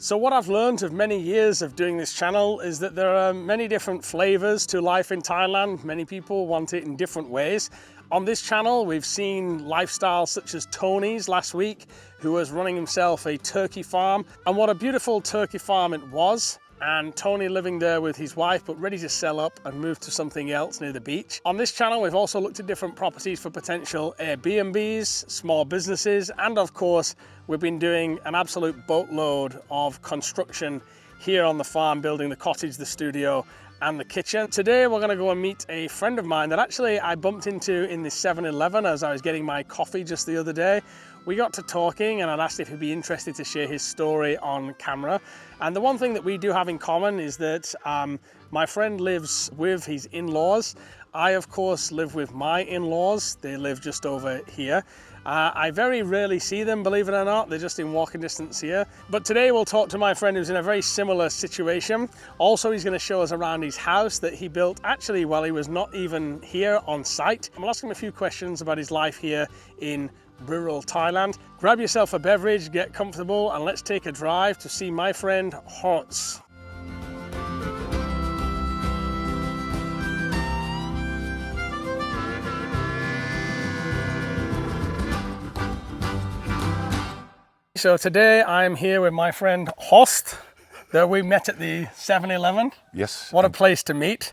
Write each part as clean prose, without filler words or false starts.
So what I've learned of many years of doing this channel is that there are many different flavors to life in Thailand. Many people want it in different ways. On this channel, we've seen lifestyles such as Tony's last week, who was running himself a turkey farm, and what a beautiful turkey farm it was. And Tony living there with his wife, but ready to sell up and move to something else near the beach. On this channel, we've also looked at different properties for potential Airbnbs, small businesses, and of course, we've been doing an absolute boatload of construction here on the farm, building the cottage, the studio, and the kitchen. Today, we're gonna go and meet a friend of mine that actually I bumped into in the 7-Eleven as I was getting my coffee just the other day. We got to talking and I'd asked if he'd be interested to share his story on camera. And the one thing that we do have in common is that my friend lives with his in-laws. I, of course, live with my in-laws. They live just over here. I very rarely see them, believe it or not. They're just in walking distance here. But today we'll talk to my friend who's in a very similar situation. Also, he's going to show us around his house that he built actually while he was not even here on site. I'm going to ask him a few questions about his life here in rural Thailand. Grab yourself a beverage, get comfortable, and let's take a drive to see my friend Horst. So today I'm here with my friend Horst that we met at the 7-Eleven. Yes. What a place to meet.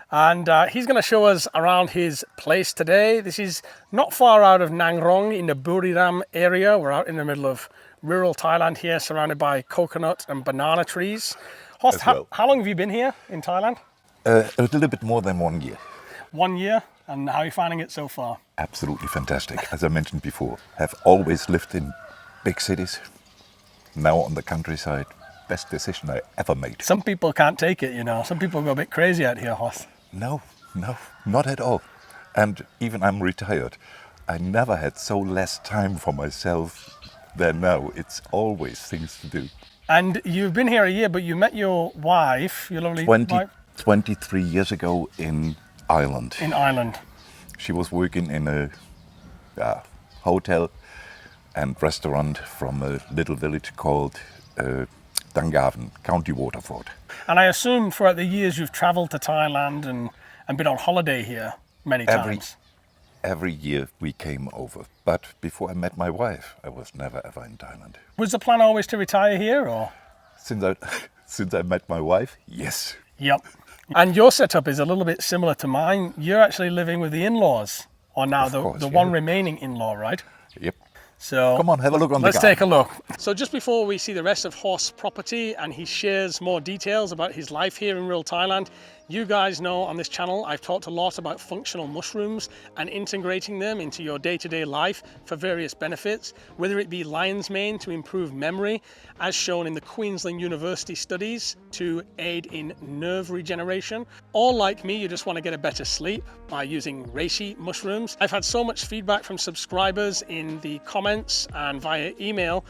And he's going to show us around his place today. This is not far out of Nang Rong in the Buriram area. We're out in the middle of rural Thailand here, surrounded by coconut and banana trees. Horst, how long have you been here in Thailand? A little bit more than 1 year. 1 year? And how are you finding it so far? Absolutely fantastic. As I mentioned before, have always lived in big cities. Now on the countryside. Best decision I ever made. Some people can't take it, you know. Some people go a bit crazy out here, Horst. No, not at all. And even I'm retired. I never had so less time for myself than now. It's always things to do. And you've been here a year, but you met your wife, your lovely wife? 23 years ago in Ireland. In Ireland. She was working in a hotel and restaurant from a little village called Dungarvan, County Waterford. And I assume throughout the years you've travelled to Thailand and been on holiday here many times. Every year we came over. But before I met my wife, I was never ever in Thailand. Was the plan always to retire here, or? Since I met my wife, yes. Yep. And your setup is a little bit similar to mine. You're actually living with the in-laws, or now the one remaining in-law, right? Yep. So come on, have a look on the garden. Let's take a look. So just before we see the rest of Horst's property and he shares more details about his life here in rural Thailand, you guys know on this channel I've talked a lot about functional mushrooms and integrating them into your day-to-day life for various benefits, whether it be lion's mane to improve memory, as shown in the Queensland University studies to aid in nerve regeneration, or like me, you just want to get a better sleep by using reishi mushrooms. I've had so much feedback from subscribers in the comments and via email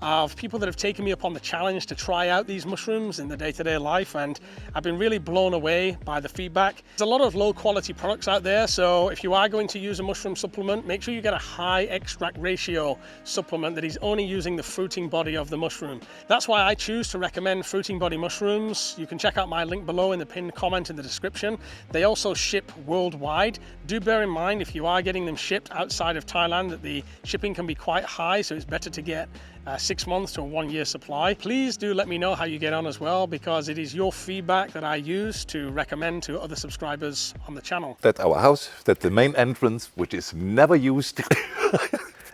of people that have taken me up on the challenge to try out these mushrooms in the day-to-day life, and I've been really blown away by the feedback. There's a lot of low quality products out there, so if you are going to use a mushroom supplement, make sure you get a high extract ratio supplement that is only using the fruiting body of the mushroom. That's why I choose to recommend fruiting body mushrooms. You can check out my link below in the pinned comment in the description. They also ship worldwide. Do bear in mind if you are getting them shipped outside of Thailand that the shipping can be quite high, so it's better to get 6 months to a 1 year supply. Please do let me know how you get on as well, because it is your feedback that I use to recommend to other subscribers on the channel. That's our house. That's the main entrance, which is never used.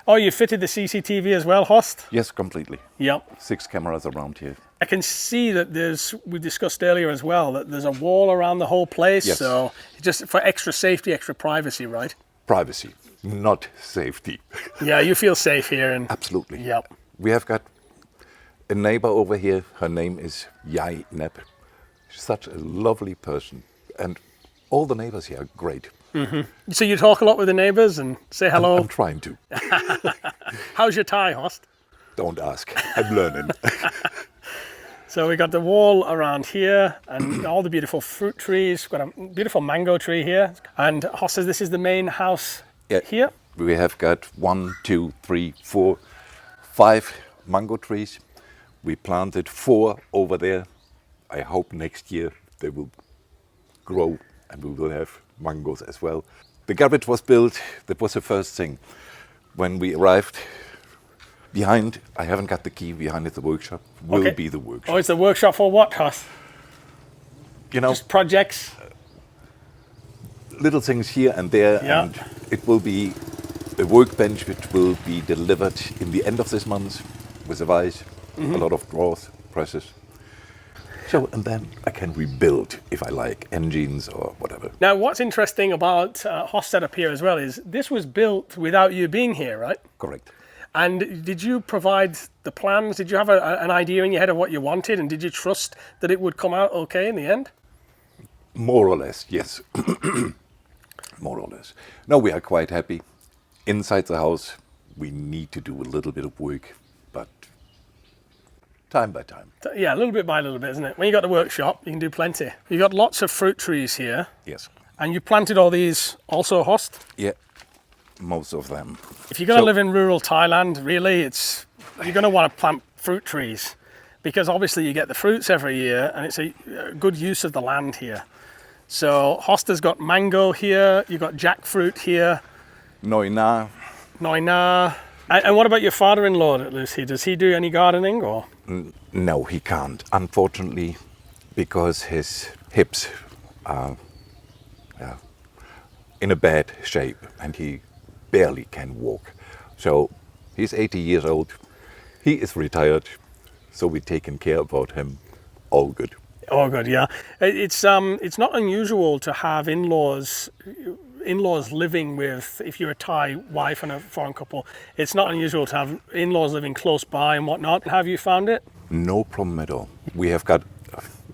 Oh, you fitted the CCTV as well, Horst? Yes, completely. Yep. 6 cameras around here. I can see that we discussed earlier as well, that there's a wall around the whole place. Yes. So just for extra safety, extra privacy, right? Privacy, not safety. Yeah, you feel safe here. And absolutely. Yep. We have got a neighbor over here. Her name is Yai Nep. She's such a lovely person. And all the neighbors here are great. Mm-hmm. So you talk a lot with the neighbors and say hello? I'm trying to. How's your Thai, Horst? Don't ask. I'm learning. So we got the wall around here and all the beautiful fruit trees. We've got a beautiful mango tree here. And Horst says this is the main house here? We have got 1, 2, 3, 4, 5 mango trees. We planted 4 over there. I hope next year they will grow and we will have mangoes as well. The garage was built. That was the first thing. When we arrived, behind, I haven't got the key, behind it the workshop, will be the workshop. Oh, it's the workshop for what, Horst? You know, just projects? Little things here and there, and it will be a workbench which will be delivered in the end of this month with a vise, a lot of drawers, presses. So, and then I can rebuild if I like engines or whatever. Now, what's interesting about Horst's setup here as well is this was built without you being here, right? Correct. And did you provide the plans? Did you have an idea in your head of what you wanted? And did you trust that it would come out okay in the end? More or less, yes. More or less. No, we are quite happy. Inside the house, we need to do a little bit of work, but time by time. Yeah, a little bit by little bit, isn't it? When you got the workshop, you can do plenty. You got lots of fruit trees here. Yes. And you planted all these also, Horst? Yeah, most of them. If you're going to live in rural Thailand, really, you're going to want to plant fruit trees because obviously you get the fruits every year and it's a good use of the land here. So Horst has got mango here, you've got jackfruit here. Noina. And what about your father-in-law, Lucy? Does he do any gardening or? No, he can't, unfortunately, because his hips are in a bad shape and he barely can walk. So he's 80 years old, he is retired, so we're taking care about him, all good. Oh, good, yeah. It's not unusual to have in-laws living with, if you're a Thai wife and a foreign couple, it's not unusual to have in-laws living close by and whatnot. Have you found it? No problem at all. We have got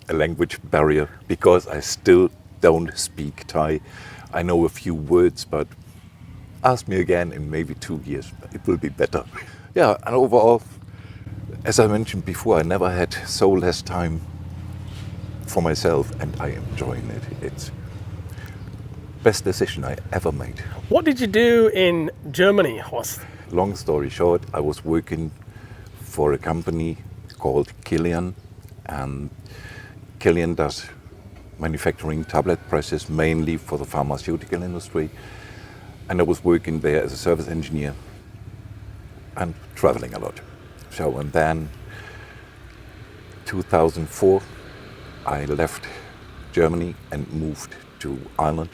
a language barrier because I still don't speak Thai. I know a few words, but ask me again in maybe 2 years. It will be better. Yeah, and overall, as I mentioned before, I never had so less time for myself and I am enjoying it. It's best decision I ever made. What did you do in Germany, Horst? Long story short, I was working for a company called Kilian, and Kilian does manufacturing tablet presses mainly for the pharmaceutical industry, and I was working there as a service engineer and traveling a lot. So, and then 2004 I left Germany and moved to Ireland.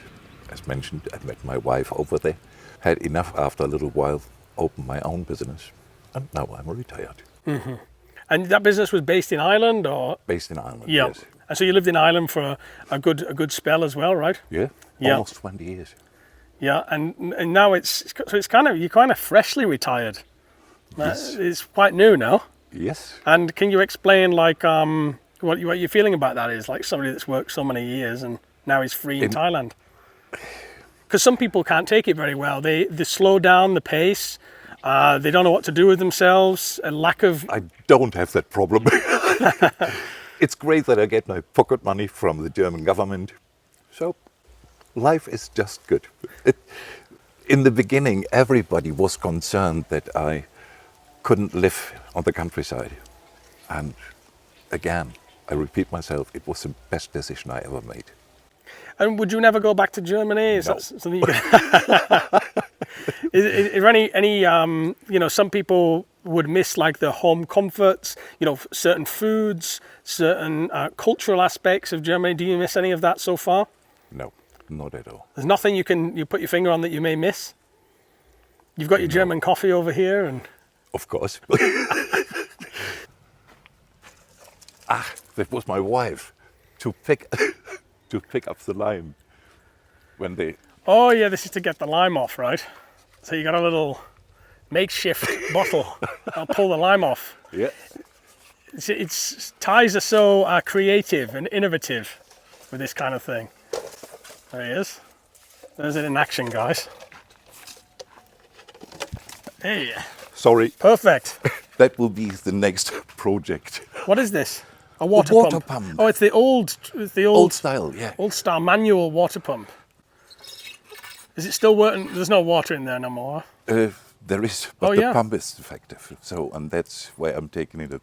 As mentioned, I met my wife over there, had enough after a little while, opened my own business, and now I'm retired. Mm-hmm. And that business was based in Ireland, or? Based in Ireland, yeah. Yes. And so you lived in Ireland for a good spell as well, right? Yeah, almost 20 years. Yeah, and now you're kind of freshly retired. Yes. It's quite new now. Yes. And can you explain what you're feeling about that is, like somebody that's worked so many years and now is free in Thailand? Because some people can't take it very well. They slow down the pace. They don't know what to do with themselves. A lack of... I don't have that problem. It's great that I get my pocket money from the German government. So life is just good. In the beginning, everybody was concerned that I couldn't live on the countryside. And again, I repeat myself, it was the best decision I ever made. And would you never go back to Germany? Is No. that something you is there any some people would miss like the home comforts, certain foods, certain cultural aspects of Germany. Do you miss any of that so far? No, not at all. There's nothing you put your finger on that you may miss? You've got your German coffee over here and... Of course. That was my wife to pick up the lime when they... Oh yeah, this is to get the lime off, right? So you got a little makeshift bottle. I'll pull the lime off. Yeah. Thais are so creative and innovative with this kind of thing. There he is. There's it in action, guys. Hey. Sorry. Perfect. That will be the next project. What is this? A water pump. Oh, it's the old Style, yeah. Old style manual water pump. Is it still working? There's no water in there no more. There is, but the pump is defective. So, and that's why I'm taking it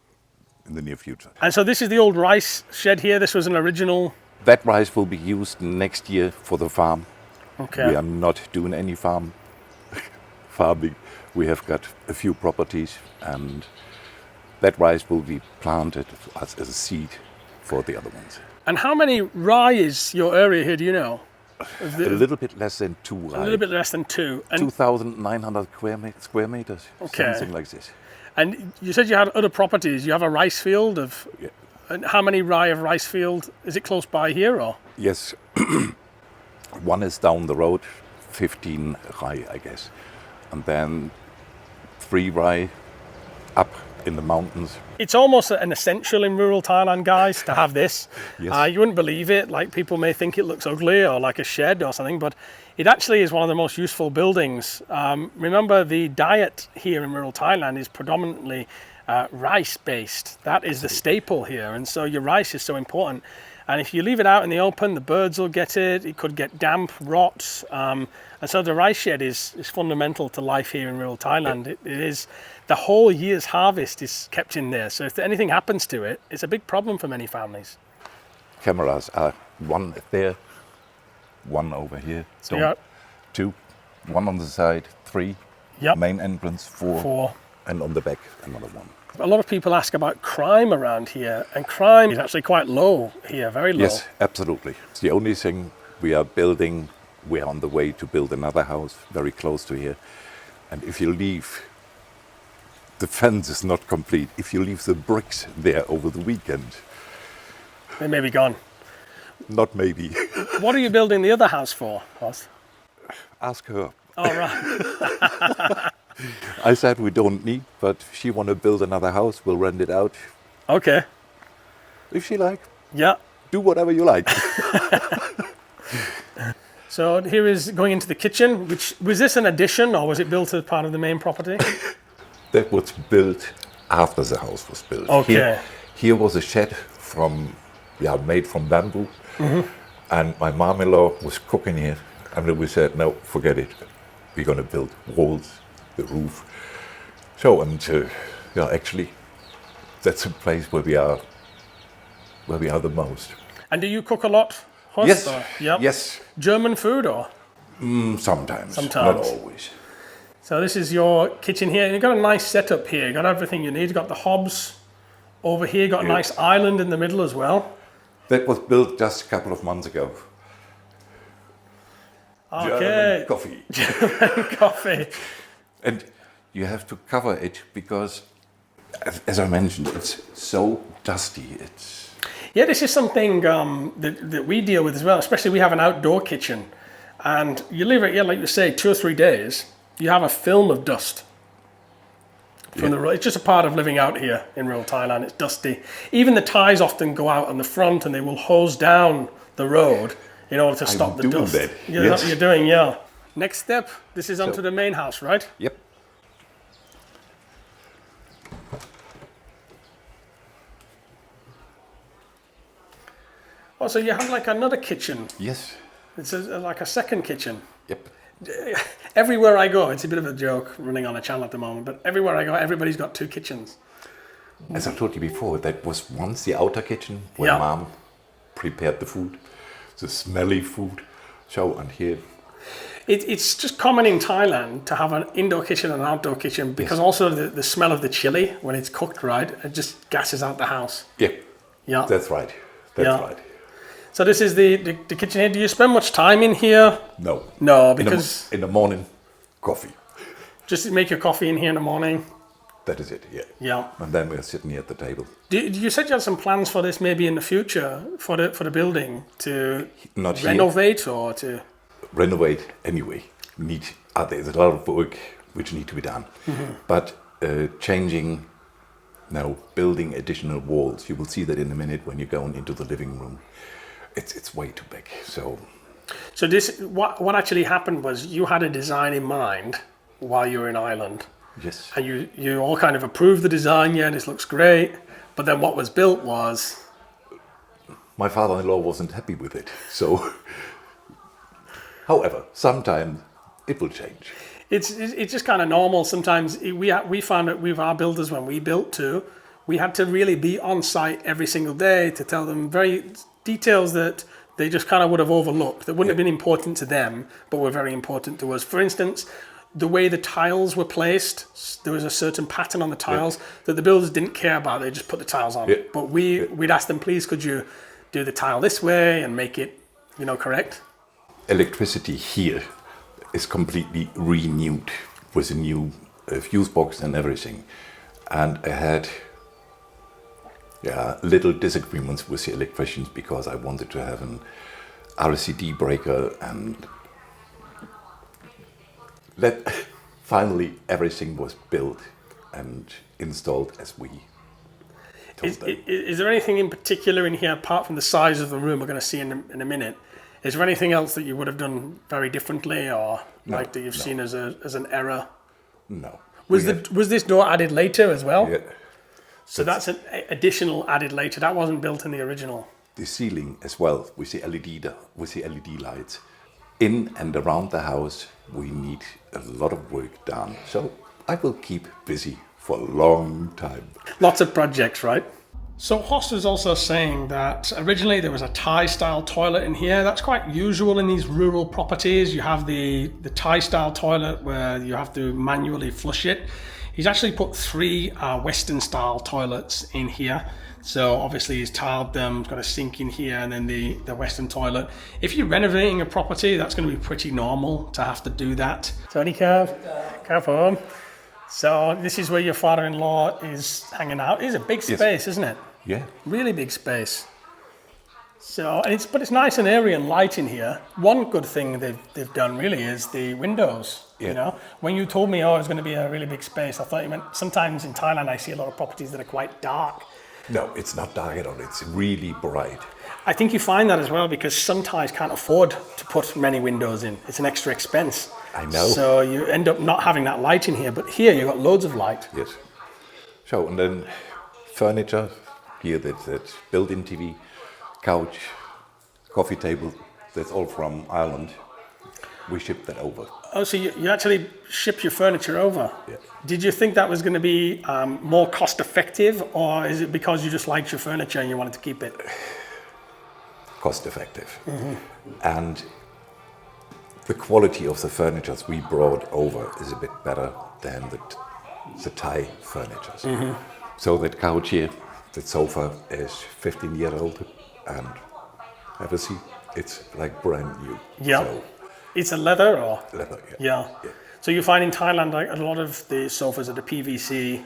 in the near future. And so this is the old rice shed here. This was an original. That rice will be used next year for the farm. Okay. We are not doing any farming. We have got a few properties, and that rice will be planted as a seed for the other ones. And how many rye is your area here? Do you know? A little bit less than 2 rye. A little bit less than 2. And 2,900 square meters, Okay. something like this. And you said you had other properties. You have a rice field of. Yeah. And how many rye of rice field? Is it close by here or? Yes, one is down the road, 15 rye, I guess. And then 3 rye up in the mountains. It's almost an essential in rural Thailand, guys, to have this. Yes. You wouldn't believe it. Like, people may think it looks ugly or like a shed or something, but it actually is one of the most useful buildings. Remember, the diet here in rural Thailand is predominantly rice-based. That is the staple here, and so your rice is so important. And if you leave it out in the open, the birds will get it. It could get damp, rot. And so the rice shed is fundamental to life here in rural Thailand. It is, the whole year's harvest is kept in there. So if anything happens to it, it's a big problem for many families. Cameras are one there, one over here. So you got 2, 1 on the side, 3, Yep. main entrance, 4, 4. and on the back another 1. A lot of people ask about crime around here, and crime is actually quite low here, very low. Yes, absolutely. It's the only thing we are building. We are on the way to build another house very close to here. And if you leave, the fence is not complete. If you leave the bricks there over the weekend, They may be gone. not maybe. What are you building the other house for, Horst? Ask her. All right. I said we don't need, but if she want to build another house, we'll rent it out. Okay. If she like, Yeah. do whatever you like. So here is going into the kitchen. Which was this an addition or was it built as part of the main property? That was built after the house was built. Okay. Here was a shed made from bamboo. And my mom-in-law was cooking here. And then we said, no, forget it. We're going to build walls, the roof. So, and actually, that's a place where we are the most. And do you cook a lot, Horst? Yes, Or- Yep. yes. German food or? Sometimes, not Sometimes. always. So this is your kitchen here. You've got a nice setup here. You've got everything you need. You've got the hobs over here. You've got a Yeah. nice island in the middle as well. That was built just a couple of months ago. Okay. German coffee. Coffee. And you have to cover it because, as I mentioned, it's so dusty. Yeah, this is something that we deal with as well. Especially we have an outdoor kitchen. And you leave it here, like you say, 2 or 3 days. You have a film of dust. From the, it's just a part of living out here in rural Thailand. It's dusty. Even the ties often go out on the front and they will hose down the road in order to stop the doing dust. that, Yeah, yes. that's what you're doing, yeah. Next step, this is onto the main house, right? Yep. Oh, so you have like another kitchen. Yes. It's like a second kitchen. Yep. Everywhere I go, it's a bit of a joke running on a channel at the moment, but everywhere I go, everybody's got 2 kitchens. As I told you before, that was once the outer kitchen where Yeah. Mom prepared the food, the smelly food. So, and here, It's just common in Thailand to have an indoor kitchen and an outdoor kitchen because also the smell of the chili when it's cooked right, it just gasses out the house. yeah, Yeah. that's right. That's Yeah. right. So this is the kitchen here. Do you spend much time in here? No. No, because In the morning, coffee. just make your coffee in here in the morning. That is it, yeah. Yeah. And then we're sitting here at the table. You said you had some plans for this maybe in the future for the building to Not here. renovate or to. Renovate anyway. There's a lot of work which need to be done. But changing, building additional walls. You will see that in a minute when you're going into the living room. It's way too big. So this what actually happened was you had a design in mind while you were in Ireland, Yes. and you all kind of approved the design. Yeah, this looks great. But then what was built was. My father-in-law wasn't happy with it. So, however, sometime it will change. It's just kind of normal. Sometimes we found that with our builders when we built too, we had to really be on site every single day to tell them very details that they just kind of would have overlooked, that wouldn't have been important to them, but were very important to us. For instance, the way the tiles were placed, there was a certain pattern on the tiles that the builders didn't care about. They just put the tiles on. But we'd ask them, please, could you do the tile this way and make it, correct? Electricity here is completely renewed with a new fuse box and everything. And I had little disagreements with the electricians because I wanted to have an RCD breaker, and finally everything was built and installed as we told them. Is there anything in particular in here, apart from the size of the room we're going to see in a minute? Is there anything else that you would have done very differently, or that you've seen as an error? No. Was this door added later as well? Yeah. So that's an additional added later. That wasn't built in the original. The ceiling as well with the LED lights. In and around the house, we need a lot of work done. So I will keep busy for a long time. Lots of projects, right? So Horst is also saying that originally there was a Thai-style toilet in here. That's quite usual in these rural properties. You have the Thai-style toilet where you have to manually flush it. He's actually put 3 Western-style toilets in here. So obviously he's tiled them, got a sink in here, and then the Western toilet. If you're renovating a property, that's going to be pretty normal to have to do that. Tony, careful. So this is where your father-in-law is hanging out. It's a big space, isn't it? Yeah. Really big space. So, but it's nice and airy and light in here. One good thing they've done really is the windows. Yeah. When you told me, it was going to be a really big space, I thought you meant sometimes in Thailand I see a lot of properties that are quite dark. No, it's not dark at all. It's really bright. I think you find that as well because some Thais can't afford to put many windows in. It's an extra expense. I know. So you end up not having that light in here, but here you've got loads of light. Yes. So, and then furniture, here that's built-in TV, couch, coffee table, that's all from Ireland. We shipped that over. Oh, so you actually ship your furniture over? Yeah. Did you think that was going to be more cost effective, or is it because you just liked your furniture and you wanted to keep it? Cost effective. Mm-hmm. And the quality of the furniture we brought over is a bit better than the Thai furniture. Mm-hmm. So that couch here, that sofa is 15 years old, and have a seat. It's like brand new. Yeah. So, it's a leather or? Leather, yeah. So you find in Thailand like a lot of the sofas are the PVC.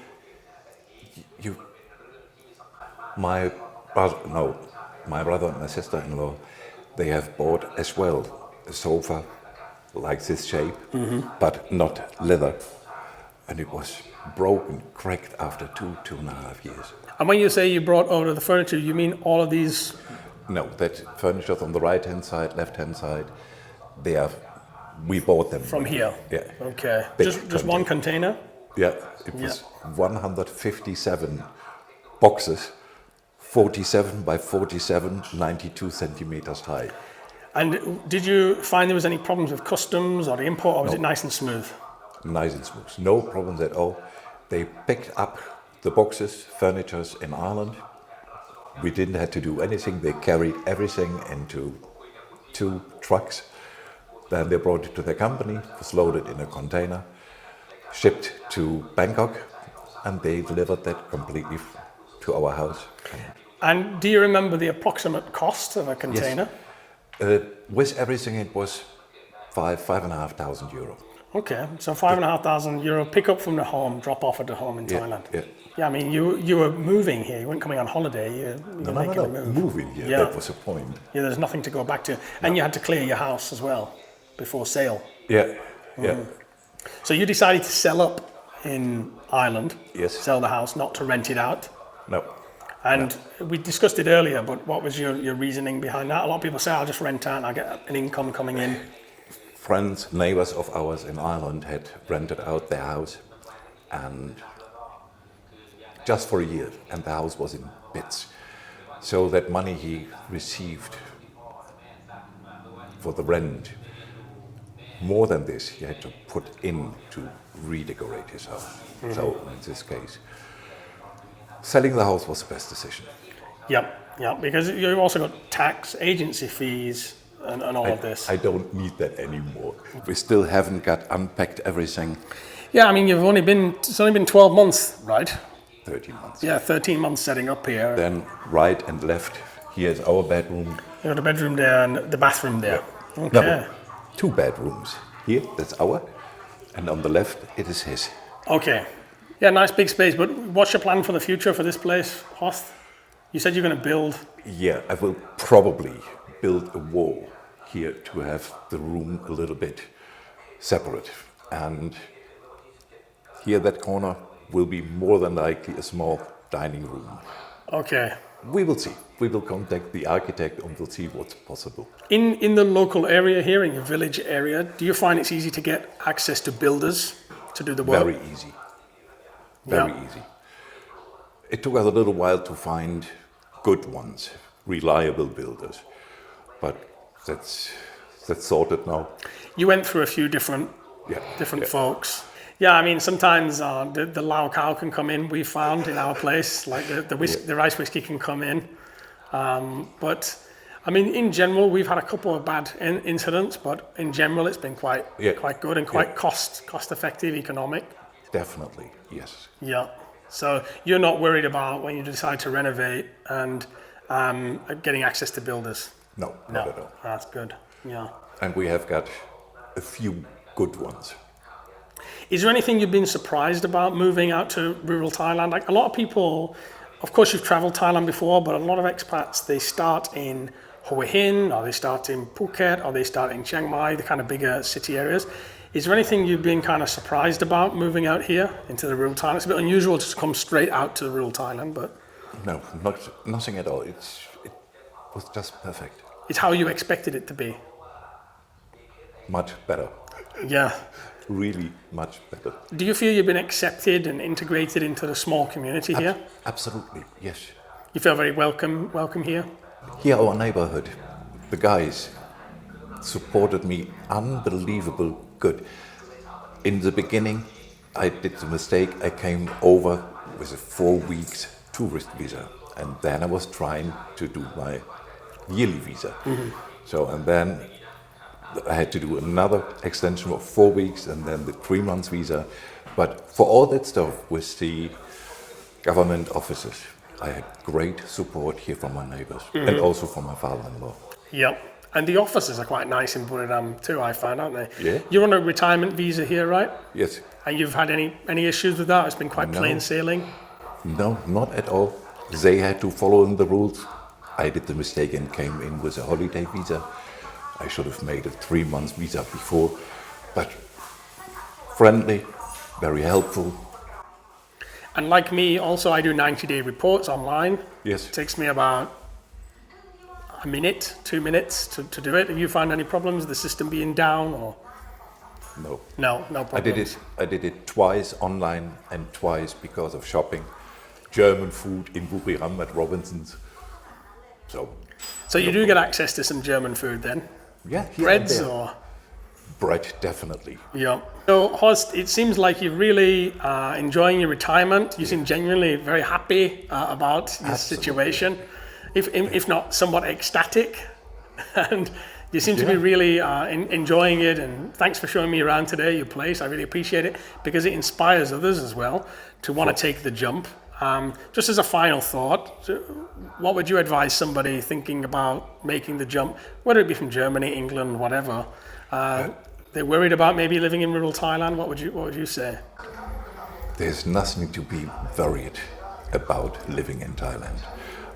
My brother and my sister-in-law, they have bought as well a sofa like this shape, but not leather. And it was broken, cracked after 2.5 years. And when you say you brought over the furniture, you mean all of these? No, that furniture on the right-hand side, left-hand side, we bought them. From here? Yeah. Okay. Just one container? Yeah, it was 157 boxes, 47 by 47, 92 centimeters high. And did you find there was any problems with customs or the import, or was it nice and smooth? Nice and smooth, no problems at all. They picked up the boxes, furnitures in Ireland. We didn't have to do anything. They carried everything into 2 trucks. Then they brought it to their company, was loaded in a container, shipped to Bangkok, and they delivered that completely to our house. And do you remember the approximate cost of a container? Yes. With everything, it was 5,500 euro. Okay, so 5,500 euro, pick up from the home, drop off at the home in Thailand. Yeah, I mean, you were moving here. You weren't coming on holiday. You're making a move. Moving here. Yeah. That was the point. Yeah, there's nothing to go back to, and you had to clear your house as well before sale. Yeah. So you decided to sell up in Ireland. Yes. Sell the house, not to rent it out. No. And we discussed it earlier, but what was your reasoning behind that? A lot of people say, I'll just rent out and I get an income coming in. Friends, neighbors of ours in Ireland had rented out their house, and just for a year, and the house was in bits. So that money he received for the rent, more than this, he had to put in to redecorate his house. So in this case, Selling the house was the best decision. Yep, because you've also got tax, agency fees, and all of this. I don't need that anymore. We still haven't got unpacked everything. Yeah, I mean, it's only been 12 months, right? 13 months. Yeah, 13 months setting up here. Then right and left, here's our bedroom. You got a bedroom there and the bathroom there. Yeah. Okay. No, 2 bedrooms. Here, that's our, and on the left, it is his. Okay. Yeah, nice big space, but what's your plan for the future for this place, Horst? You said you're going to build. Yeah, I will probably build a wall here to have the room a little bit separate. And here, that corner will be more than likely a small dining room. Okay. We will see. We will contact the architect and we'll see what's possible. In the local area here, in your village area, do you find it's easy to get access to builders to do the work? Very easy. Very easy. It took us a little while to find good ones, reliable builders, but that's sorted now. You went through a few different folks. Yeah, I mean, sometimes the Lao cow can come in, we found in our place, like the rice whiskey can come in. But I mean, in general, we've had a couple of bad incidents, but in general, it's been quite good and quite cost effective, economic. Definitely, yes. Yeah. So you're not worried about when you decide to renovate and getting access to builders? No, not at all. That's good. Yeah. And we have got a few good ones. Is there anything you've been surprised about moving out to rural Thailand? Like a lot of people, of course you've traveled Thailand before, but a lot of expats, they start in Hue Hin, or they start in Phuket, or they start in Chiang Mai, the kind of bigger city areas. Is there anything you've been kind of surprised about moving out here into the rural Thailand? It's a bit unusual to come straight out to rural Thailand, but... No, nothing at all. It was just perfect. It's how you expected it to be. Much better. Yeah. Really much better. Do you feel you've been accepted and integrated into the small community here? Absolutely, yes. You feel very welcome here? Here, our neighborhood, the guys supported me unbelievable good. In the beginning, I did the mistake. I came over with a 4 weeks tourist visa, and then I was trying to do my yearly visa. Mm-hmm. So, and then I had to do another extension of 4 weeks and then the 3 months visa. But for all that stuff with the government offices, I had great support here from my neighbors and also from my father-in-law. Yep. And the offices are quite nice in Buriram too, I found, aren't they? Yeah. You're on a retirement visa here, right? Yes. And you've had any issues with that? It's been quite plain sailing? No, not at all. They had to follow the rules. I did the mistake and came in with a holiday visa. I should have made a 3 months visa before, but friendly, very helpful. And like me, also I do 90-day reports online. Yes. It takes me about a minute, 2 minutes to do it. Have you found any problems, the system being down or? No. No problems. I did it twice online and twice because of shopping. German food in Buriram at Robinson's. So you do get access to some German food then? Yeah. Breads or? Bread, definitely. Yeah. So Horst, it seems like you're really enjoying your retirement. You seem genuinely very happy about your situation, if not somewhat ecstatic. And you seem to be really enjoying it. And thanks for showing me around today, your place. I really appreciate it because it inspires others as well to want to take the jump. Just as a final thought, what would you advise somebody thinking about making the jump, whether it be from Germany, England, whatever? They're worried about maybe living in rural Thailand. What would you say? There's nothing to be worried about living in Thailand.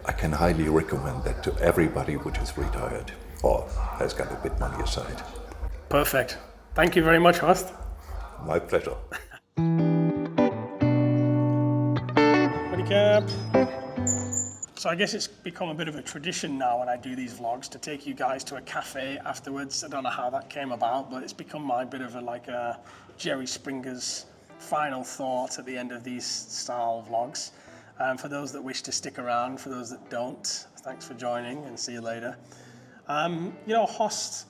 I can highly recommend that to everybody which is retired or has got a bit money aside. Perfect. Thank you very much, Horst. My pleasure. So I guess it's become a bit of a tradition now when I do these vlogs to take you guys to a cafe afterwards. I don't know how that came about, but it's become my bit of a Jerry Springer's final thought at the end of these style vlogs. For those that wish to stick around, for those that don't, thanks for joining and see you later. Horst,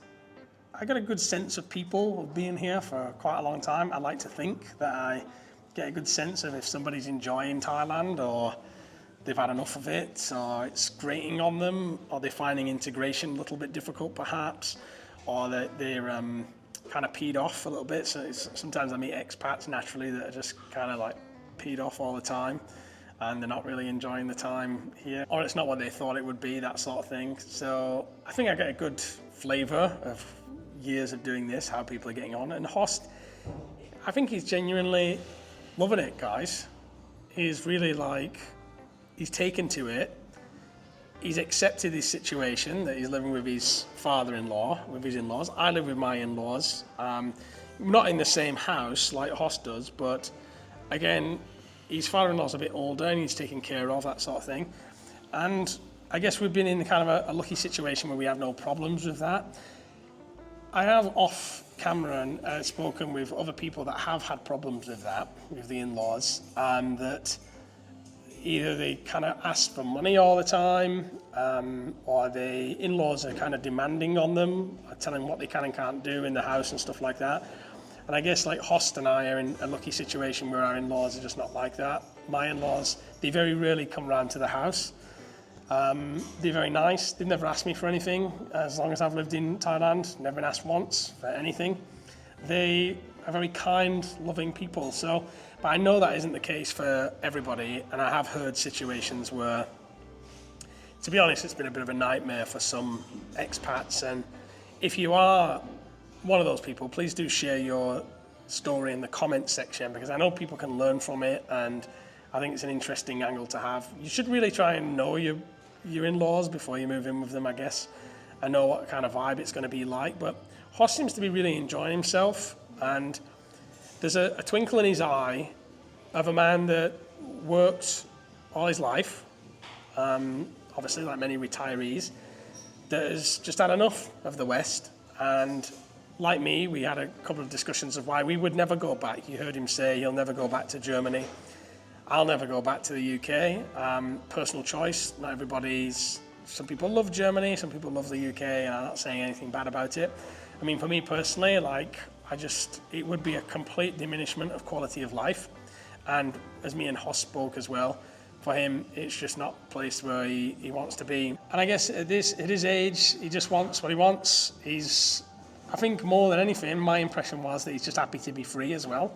I got a good sense of people of being here for quite a long time. I like to think that I get a good sense of if somebody's enjoying Thailand or they've had enough of it, or it's grating on them, or they're finding integration a little bit difficult perhaps, or they're kind of peed off a little bit. So sometimes I meet expats naturally that are just kind of like peed off all the time, and they're not really enjoying the time here, or it's not what they thought it would be, that sort of thing. So I think I get a good flavour of years of doing this, how people are getting on. And Horst, I think he's genuinely loving it, guys. He's really like, he's taken to it. He's accepted his situation that he's living with his father-in-law, with his in-laws. I live with my in-laws. Not in the same house like Horst does, but again, his father-in-law's a bit older and he's taken care of, that sort of thing. And I guess we've been in kind of a lucky situation where we have no problems with that. I have off camera and spoken with other people that have had problems with that, with the in-laws, and that either they kind of ask for money all the time, or the in-laws are kind of demanding on them, telling them what they can and can't do in the house and stuff like that. And I guess like Horst and I are in a lucky situation where our in-laws are just not like that. My in-laws, they very rarely come round to the house. They're very nice. They've never asked me for anything as long as I've lived in Thailand. Never been asked once for anything. They are very kind, loving people. So, but I know that isn't the case for everybody, and I have heard situations where, to be honest, it's been a bit of a nightmare for some expats. And if you are one of those people, please do share your story in the comments section, because I know people can learn from it, and I think it's an interesting angle to have. You should really try and know your in-laws before you move in with them, I guess, and know what kind of vibe it's going to be like. But Horst seems to be really enjoying himself, and there's a twinkle in his eye of a man that worked all his life, obviously like many retirees, that has just had enough of the West. And like me, we had a couple of discussions of why we would never go back. You heard him say he'll never go back to Germany. I'll never go back to the UK. Personal choice. Not everybody's. Some people love Germany, some people love the UK, and I'm not saying anything bad about it. I mean, for me personally, like, it would be a complete diminishment of quality of life. And as me and Horst spoke as well, for him, it's just not a place where he wants to be. And I guess at his age, he just wants what he wants. I think more than anything, my impression was that he's just happy to be free as well.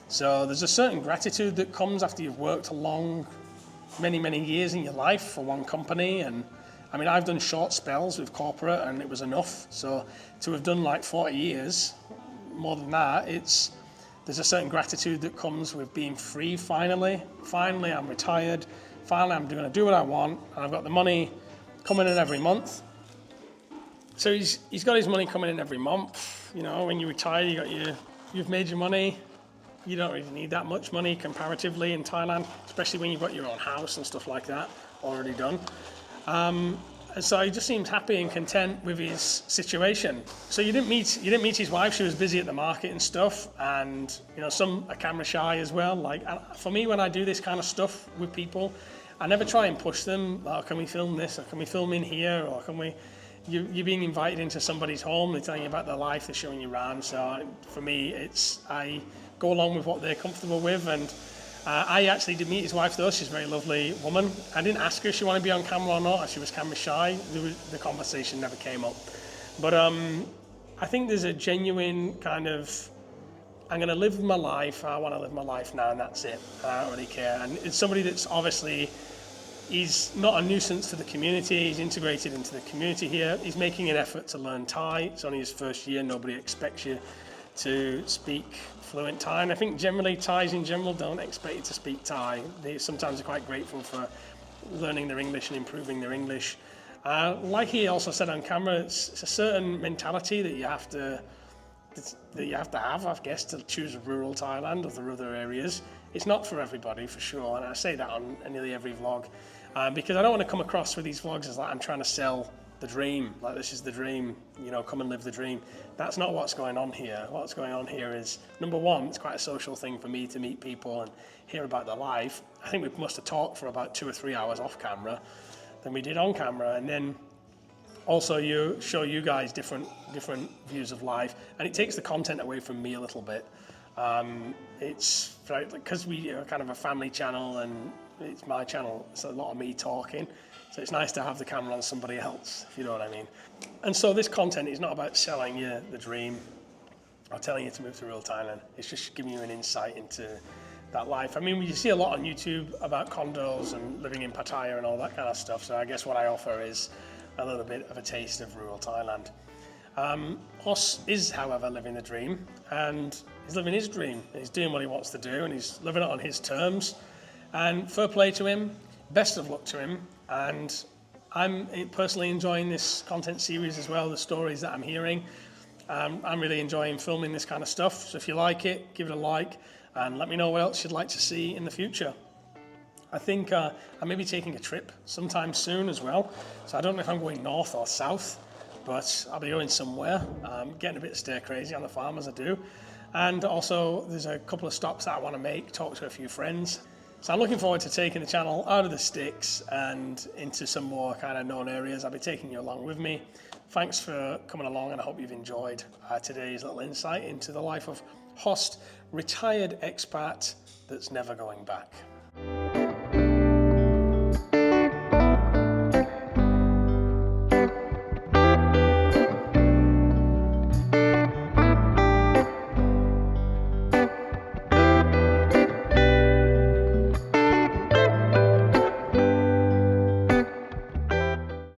So there's a certain gratitude that comes after you've worked along many, many years in your life for one company. And I mean, I've done short spells with corporate and it was enough. So to have done like 40 years, more than that, there's a certain gratitude that comes with being free finally. Finally, I'm retired. Finally, I'm going to do what I want. And I've got the money coming in every month. So he's got his money coming in every month. You know, when you retire, you've made your money. You don't really need that much money comparatively in Thailand, especially when you've got your own house and stuff like that already done. And so he just seems happy and content with his situation. So you didn't meet his wife. She was busy at the market and stuff, and you know, some are camera shy as well. Like for me, when I do this kind of stuff with people, I never try and push them. Oh, can we film this? Or can we film in here? Or can we? You're being invited into somebody's home. They're telling you about their life. They're showing you around. So for me, I go along with what they're comfortable with. And I actually did meet his wife though. She's a very lovely woman. I didn't ask her if she wanted to be on camera or not. She was camera shy. The conversation never came up. But I think there's a genuine kind of, I'm going to live my life. I want to live my life now, and that's it. I don't really care. And it's somebody that's obviously, he's not a nuisance to the community. He's integrated into the community here. He's making an effort to learn Thai. It's only his first year. Nobody expects you to speak fluent Thai. And I think generally Thais in general don't expect you to speak Thai. They sometimes are quite grateful for learning their English and improving their English. Like he also said on camera, it's a certain mentality that you have to have, I guess, to choose rural Thailand or the other areas. It's not for everybody, for sure, and I say that on nearly every vlog, because I don't want to come across with these vlogs as like I'm trying to sell the dream, like this is the dream, you know, come and live the dream. That's not what's going on here. What's going on here is, number one, it's quite a social thing for me to meet people and hear about their life. I think we must have talked for about 2 or 3 hours off camera than we did on camera, and then also you show you guys different views of life, and it takes the content away from me a little bit. It's because we are kind of a family channel, and it's my channel. It's a lot of me talking. So it's nice to have the camera on somebody else, if you know what I mean. And so this content is not about selling you the dream or telling you to move to rural Thailand. It's just giving you an insight into that life. I mean, you see a lot on YouTube about condos and living in Pattaya and all that kind of stuff. So I guess what I offer is a little bit of a taste of rural Thailand. Horst is, however, living the dream, and he's living his dream. He's doing what he wants to do, and he's living it on his terms. And fair play to him, best of luck to him. And I'm personally enjoying this content series as well, the stories that I'm hearing. I'm really enjoying filming this kind of stuff. So if you like it, give it a like, and let me know what else you'd like to see in the future. I think I may be taking a trip sometime soon as well. So I don't know if I'm going north or south, but I'll be going somewhere. Getting a bit stir crazy on the farm as I do. And also there's a couple of stops that I want to make, talk to a few friends. So I'm looking forward to taking the channel out of the sticks and into some more kind of known areas. I'll be taking you along with me. Thanks for coming along, and I hope you've enjoyed today's little insight into the life of Horst, retired expat that's never going back.